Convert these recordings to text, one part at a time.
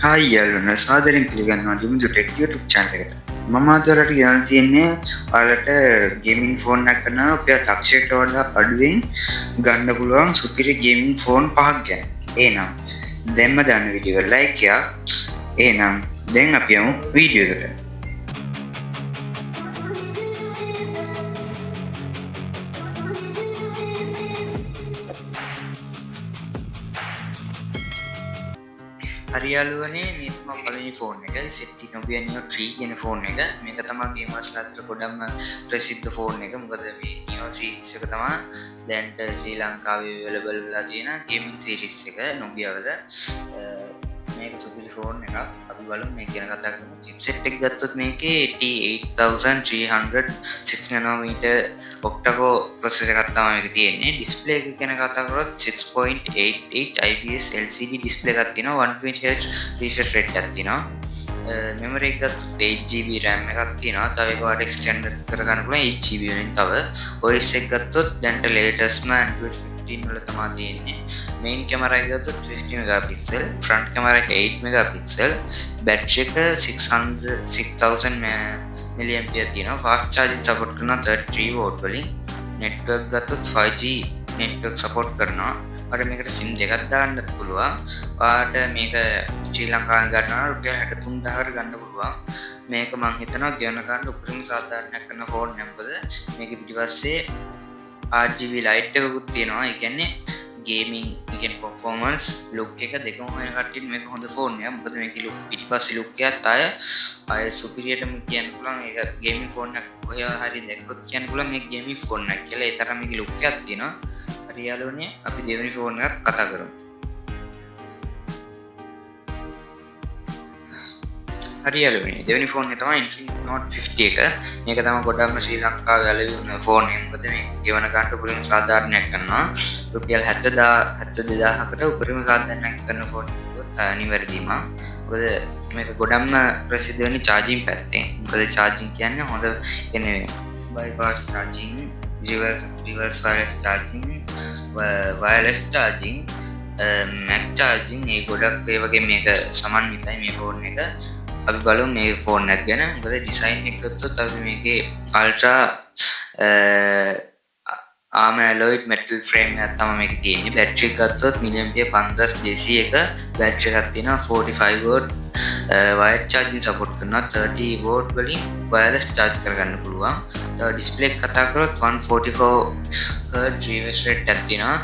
Hi යාළුවනේ සාදරයෙන් පිළිගන්නවා දුමිදු ටෙක් YouTube channel එකට. මම අද ඔයාලට කියන්න තියෙන්නේ ඔයාලට ගේමින් ෆෝන් එකක් කරනවා රුපියල් ලක්ෂයකට වඩා අඩුවෙන් ගන්න පුළුවන් සුපිරි ගේමින් ෆෝන් පහක් ගැන. එහෙනම් දැන්ම දාන්න වීඩියෝ එක ලයික් කරලා එහෙනම් දැන් අපි යමු වීඩියෝ එකට. හරි යාළුවනේ මේ තමයි පළවෙනි ෆෝන් එක ZTE Nubia Neo 3 කියන ෆෝන් එක. මේක තමයි ගේමර්ස් අතර ගොඩක්ම ප්‍රසිද්ධ ෆෝන් එක. මොකද මේ Neo series එක තමයි දැන්ට ශ්‍රී ලංකාවේ available වෙලා තියෙන ගේමින් series එක Nubia වල. මේක සුපිරි ෆෝන් එකක්. අපි බලමු මේක ගැන කතා කරමු. chipset එක ගත්තොත් මේකේ T8300 6nm octa-core processor එකක් තමයි මේක තියෙන්නේ. display එක ගැන කතා කරොත් 6.8 IPS LCD display එකක් තියෙනවා. 120Hz refresh rate එකක් තියෙනවා. memory එක ගත්තොත් 8GB RAM එකක් තියෙනවා. තව එකකට extend කරගන්න පුළුවන් 8GB වලින්. තව OS එක ගත්තොත් දැන්ට latestම Android 15 වල තමයි තියෙන්නේ. main camera එක ගත්තොත් 50 megapixel, front camera එක 8 megapixel, battery එක 6000 mAh තියෙනවා. fast charging support කරනවා 33 watt වලින්. network ගත්තොත් 5G network support කරනවා. ඔයාලට මේකට SIM දෙකක් දාන්නත් පුළුවන්. ඔයාලට මේක ශ්‍රී ලංකාවෙන් ගන්නවා රුපියල් 63000කට ගන්න පුළුවන්. මේක මම හිතනවා ගෙවන ගන්න උපරිම සාධාරණයක් කරන ෆෝන් එක. මොකද මේක පිටිපස්සේ RGB light එකකුත් තියෙනවා. ඒ කියන්නේ ගේමින් එකෙන් performance look එක දෙකම හොයන කට්ටියට මේක හොඳ ෆෝන් එකක්. මොකද මේකේ look පිටිපස්සේ look එකත් ආය superiorටම කියන්න පුළුවන්. ඒක ගේමින් ෆෝන් එකක්. ඔය හරිය දැක්කොත් කියන්න පුළුවන් මේක ගේමින් ෆෝන් එකක් කියලා. ඒ තරම් මේකේ look එකක් තියෙනවා. හරි යාළුවනේ අපි දෙවෙනි ෆෝන් එකක් කතා කරමු. හරි යාළුවනේ දෙවෙනි ෆෝන් එක තමයි Infinix Note 50 එක. මේක තමයි ගොඩක්ම ශ්‍රී ලංකාවේ available ෆෝන් එක. මොකද මේක ගෙවන ගන්න උපරිම සාධාරණයක් කරනවා. රුපියල් 72000කට උපරිම සාධාරණයක් කරන ෆෝන් එකක් අනිවාර්යයෙන්ම. මොකද මේක ගොඩක්ම ප්‍රසිද්ධ වෙන්නේ charging පැත්තෙන්. මොකද charging කියන්නේ හොඳ කියන්නේ bypass charging, reverse wireless charging, wireless charging, mac charging මේ ගොඩක් ඒ වගේ මේක සමන්විතයි මේ ෆෝන් එක. අපි බලමු මේ ෆෝන් එක ගැන. මොකද ඩිසයින් එක ගත්තොත් අපි මේකේ ultra armor alloyed metal frame එකක් තමයි මේක තියෙන්නේ. බැටරි එක ගත්තොත් mAh 5201 බැටරි එකක් තියෙනවා. 45 watt wire charging support කරනවා. 30 watt වලින් wireless charge කරගන්න පුළුවන්. තව display එක කතා කරොත් 144Hz refresh rate එකක් තියෙනවා.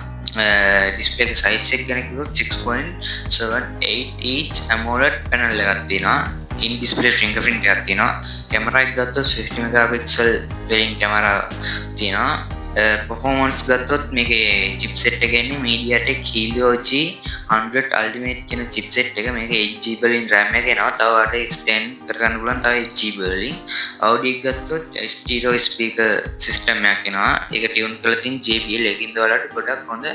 display එක size එක ගැන කිව්වොත් 6.78 inch AMOLED panel එකක් තියෙනවා. in display fingerprint එකක් තියෙනවා. camera එක ගත්තොත් 50 megapixel වලින් camera තියෙනවා. performance ගත්තොත් මේකේ chipset එක එන්නේ MediaTek Helio G100 Ultimate කියන chipset එක. මේක 8GB වලින් RAM එක එනවා. තව වට extend කරගන්න පුළුවන් තව 8GB වලින්. audio එක ගත්තොත් stereo speaker system එකක් එනවා. ඒක tune කරලා තියෙන JBL එකකින්ද ඔයාලට ගොඩක් හොඳ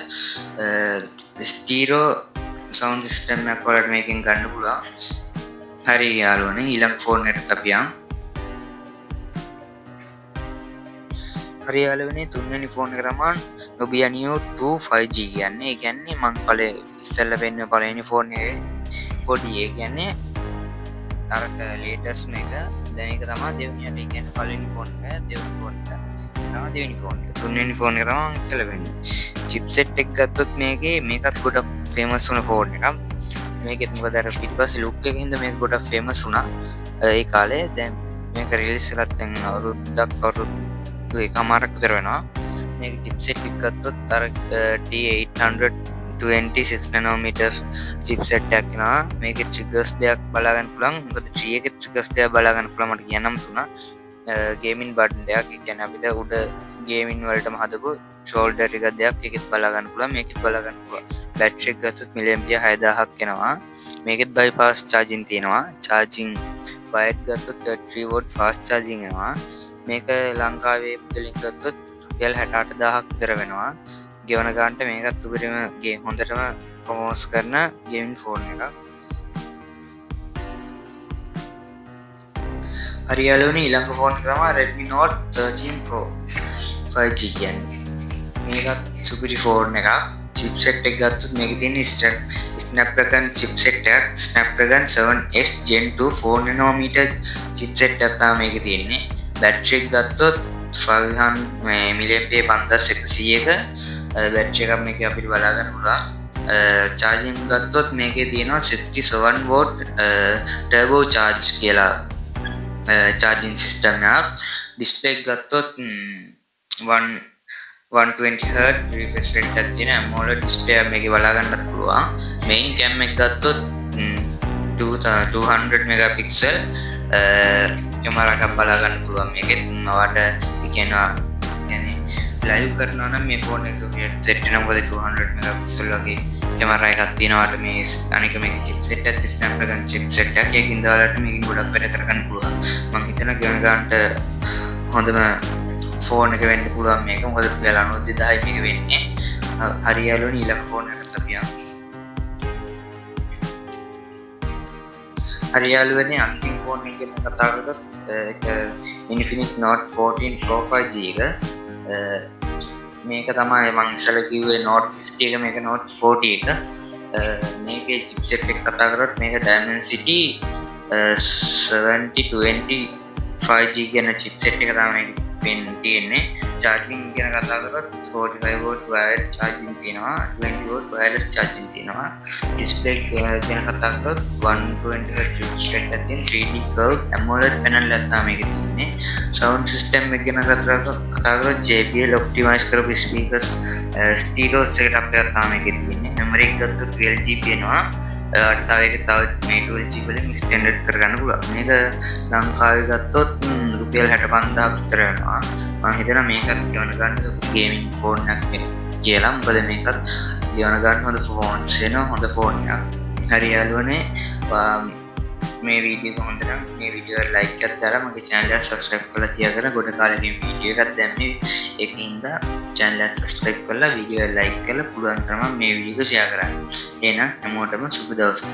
stereo sound system එකක් ඔයාලට මේකෙන් ගන්න පුළුවන්. හරි යාළුවනේ ඊළඟ ෆෝන් එකට අපි යමු. හරි යාළුවනේ තුන්වෙනි ෆෝන් එක තමයි Nubia Neo 2 5G කියන්නේ. ඒ කියන්නේ මම ඉස්සෙල්ලා වෙන්නේ පළවෙනි ෆෝන් එකේ පොඩි. ඒ කියන්නේ අරක ලේටස්ට් එක. දැන් ඒක තමයි දෙවෙනි එක. ඒ කියන්නේ පළවෙනි ෆෝන් එක දෙවෙනි ෆෝන් එක. තමයි දෙවෙනි ෆෝන් එක. තුන්වෙනි ෆෝන් එක තමයි ඉස්සෙල්ලා වෙන්නේ. chipset එක ගත්තොත් මේකත් ගොඩක් famous වුණ ෆෝන් එකක්. මේකෙත් මොකද අර පිටිපස්සේ look එකකින්ද මේක ගොඩක් famous වුණා ඒ කාලේ. දැන් මේක රිලීස් කරලා දැන් අවුරුද්දක් එකමාරක් විතර වෙනවා. මේක chipset එක ගත්තොත් අර T826nm chipset එකක් වෙනවා. මේකේ triggers දෙයක් බලා ගන්න පුළුවන්. මොකද T එකේ triggers දෙයක් බලා ගන්න පුළුවන් මට කියන්නම තුනා. gaming button දෙයක්. ඒ කියන්නේ අපිට උඩ gaming වලටම හදපු shoulder එක දෙයක් ඒකෙත් බලා ගන්න පුළුවන්. මේකෙත් බලා ගන්න පුළුවන්. battery එක ගත්තොත් mAh 6000ක් එනවා. මේකෙත් bypass charging තියෙනවා. charging wire ගත්තොත් 33 watt fast charging එනවා. මේක ලංකාවේ මුදලින් ගත්තොත් රුපියල් 68000ක් විතර වෙනවා. ගෙවන ගන්නට මේකත් උපරිම හොඳටම ප්‍රොමෝට් කරන ගේමින් ෆෝන් එකක්. හරි යාළුවනේ ඊළඟ ෆෝන් එක තමයි Redmi Note 13 Pro 5G කියන්නේ. මේකත් සුපිරි ෆෝන් එකක්. chipset එක ගත්තොත් මේකේ තියෙන Snapdragon chipset එකක් Snapdragon 7S Gen 2 4 nanometer chipset එකක් තමයි මේකේ තියෙන්නේ. බැටරි එක ගත්තොත් 500 mAh 5100ක බැටරි එකක් මේකේ අපිට බලා ගන්න පුළුවන්. charging ගත්තොත් මේකේ තියෙනවා 67 watt turbo charge කියලා charging system එකක්. display එක ගත්තොත් 120Hz refresh rate එකක් තියෙන AMOLED display එකක් මේකේ බලා ගන්නත් පුළුවන්. main cam එක ගත්තොත් 200 megapixel camera එකක් බලා ගන්න පුළුවන්. මේකෙත් ඔයාලට කියන්නේ live කරනවා නම් මේ phone එක set වෙනවා. මොකද 200 megapixel වගේ camera එකක් තියෙනවාට මේ අනික මේක chipset එක Snapdragon chipset එකක්. ඒකින්ද ඔයාලට මේකෙන් ගොඩක් වැඩ කරගන්න පුළුවන්. මම හිතනවා ගෙවන ගන්නට හොඳම ෆෝන් එක වෙන්න පුළුවන් මේක. මොකද රුපියල් 92000යි මේක වෙන්නේ. හරි යාළුවනි ඊළඟ ෆෝන් එකට අපි යමු. හරි යාළුවනි අන්තිම ෆෝන් එක ගැන කතා කරද්දී ඒක Infinix Note 14 Pro 5G එක. මේක තමයි මම ඉස්සෙල්ලා කිව්වේ Note 50 එක මේක Note 40 එක. මේකේ chipset එක කතා කරොත් මේක Dimensity 7020 5G කියන chipset එක තමයි තියෙන්නේ. charging ගැන කතා කරොත් 45 watt wired charging තියෙනවා, 20 watt wireless charging තියෙනවා. display ගැන කතා කරොත් 120Hz refresh rate එකක් තියෙන 3D curved AMOLED panel එකක් තමයි මේකේ තියෙන්නේ. sound system එක ගැන කතා කරොත් JBL optimize කරපු speakers stereos එකට අපිට තමයි මේකේ තියෙන්නේ. memory එක ගත්තොත් 12GB එනවා. තව 12GB වලින් extended කරගන්න පුළුවන්. මේක ලංකාවේ ගත්තොත් රුපියල් 65000 විතර වෙනවා. මම හිතනවා මේකත් ගෙවන ගන්න ගේමින් ෆෝන් එකක් කියලා. මොකද මේකත් ගෙවන ගන්න හොඳ ෆෝන්ස් වෙනවා, හොඳ ෆෝන් එකක්. හරි යාළුවනේ මේ වීඩියෝ එක හොඳ නම් මේ වීඩියෝ එක ලයික් එකක් දාලා මගේ channel එක subscribe කරලා තියාගෙන ගොඩ කාලෙකින් වීඩියෝ එකක් දැම්මේ. ඒකින්ද channel එක subscribe කරලා වීඩියෝ එක like කරලා පුළුවන් තරම් මේ වීඩියෝ එක share කරන්න. එහෙනම් හැමෝටම සුබ දවසක්.